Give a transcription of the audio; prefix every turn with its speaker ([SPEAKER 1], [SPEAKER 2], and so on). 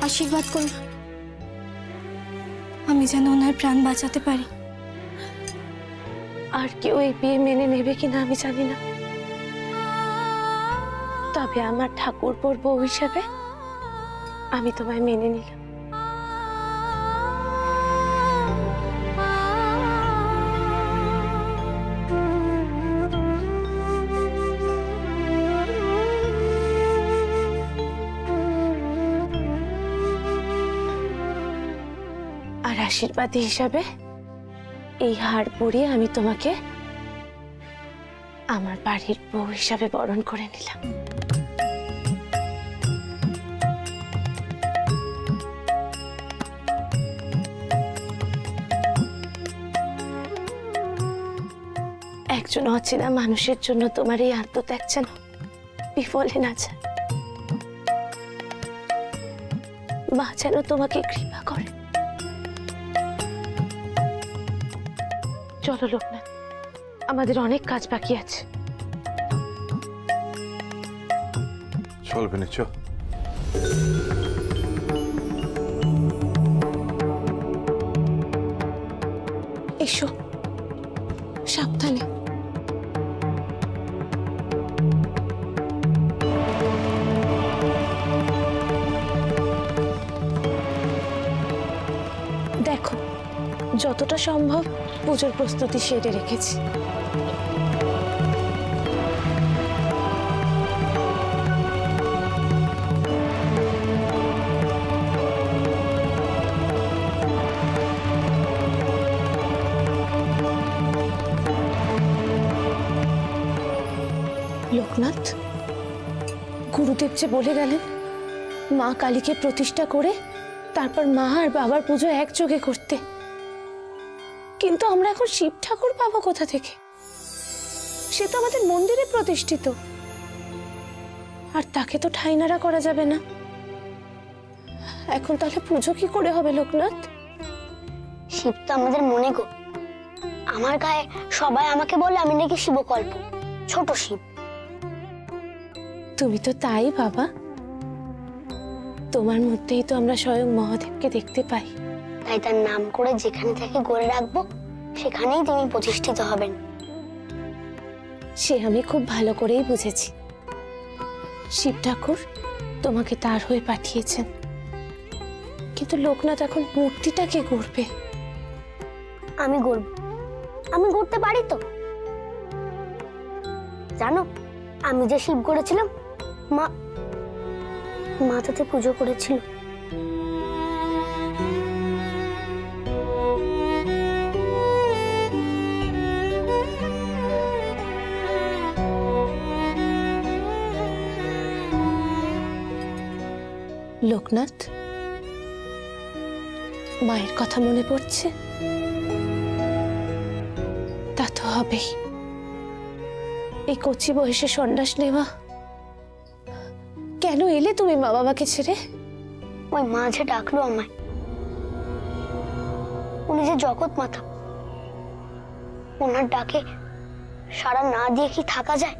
[SPEAKER 1] আশীর্বাদ করুন আমি যেন ওনার প্রাণ বাঁচাতে পারি।
[SPEAKER 2] আর কেউ এই বিয়ে মেনে নেবে কিনা আমি জানি না, তবে আমার ঠাকুরপোর বউ হিসাবে আমি তোমায় মেনে নিলাম। আর আশীর্বাদ হিসাবে এই হার পরিয়ে আমি তোমাকে আমার বাড়ির বউ হিসাবে বরণ করে নিলাম। একজন অচেনা মানুষের জন্য তোমার এই আত্মত্যাগ যেন বিফলে না যায়। মা যেন তোমাকে কৃপা করে। চলো লোকনাথ, আমাদের অনেক কাজ বাকি আছে।
[SPEAKER 3] চল বেনি, চল।
[SPEAKER 2] এসো, সাবধানে। দেখো, যতটা সম্ভব পুজোর প্রস্তুতি সেরে রেখেছি। লোকনাথ, গুরুদেব যে বলে গেলেন মা কালীকে প্রতিষ্ঠা করে তারপর মা আর বাবার পুজো একযোগে করতে, কিন্তু আমরা এখন শিব ঠাকুর পাবো কোথা থেকে? সে তো আমাদের মন্দিরে প্রতিষ্ঠিত, আর তাকে তো ঠাঁই নাড়া করা যাবে না। এখন তাহলে পুজো কি করে হবে লোকনাথ?
[SPEAKER 4] শিব তো আমাদের মনে গো। আমার গায়ে সবাই আমাকে বলে আমি নাকি শিবকল্প, ছোট শিব।
[SPEAKER 2] তুমি তো তাই বাবা, তোমার মধ্যেই তো আমরা স্বয়ং মহাদেবকে দেখতে পাই।
[SPEAKER 4] তাই তার নাম করে যেখানে থেকে গড়ে রাখবো সেখানেই তিনি প্রতিষ্ঠিত হবেন।
[SPEAKER 2] সে আমি খুব ভালো করেই বুঝেছি। শিব ঠাকুর তোমাকে তার হয়ে পাঠিয়েছেন, কিন্তু লোকনাথ এখন মূর্তিটাকে গড়বে।
[SPEAKER 4] আমি গড়ব, আমি গড়তে পারি তো। জানো, আমি যে শিব গড়েছিলাম মা তাতে পুজো করেছিল।
[SPEAKER 2] লোকনাথ, মায়ের কথা মনে পড়ছে? তা তো হবেই। এই কচি বয়সে সন্ন্যাস নেওয়া। কেন এলে তুমি মা বাবাকে ছেড়ে?
[SPEAKER 4] ওই মা যে ডাকলো আমায়, উনি যে জগৎ মাতা, ওনার ডাকে সাড়া না দিয়ে কি থাকা যায়?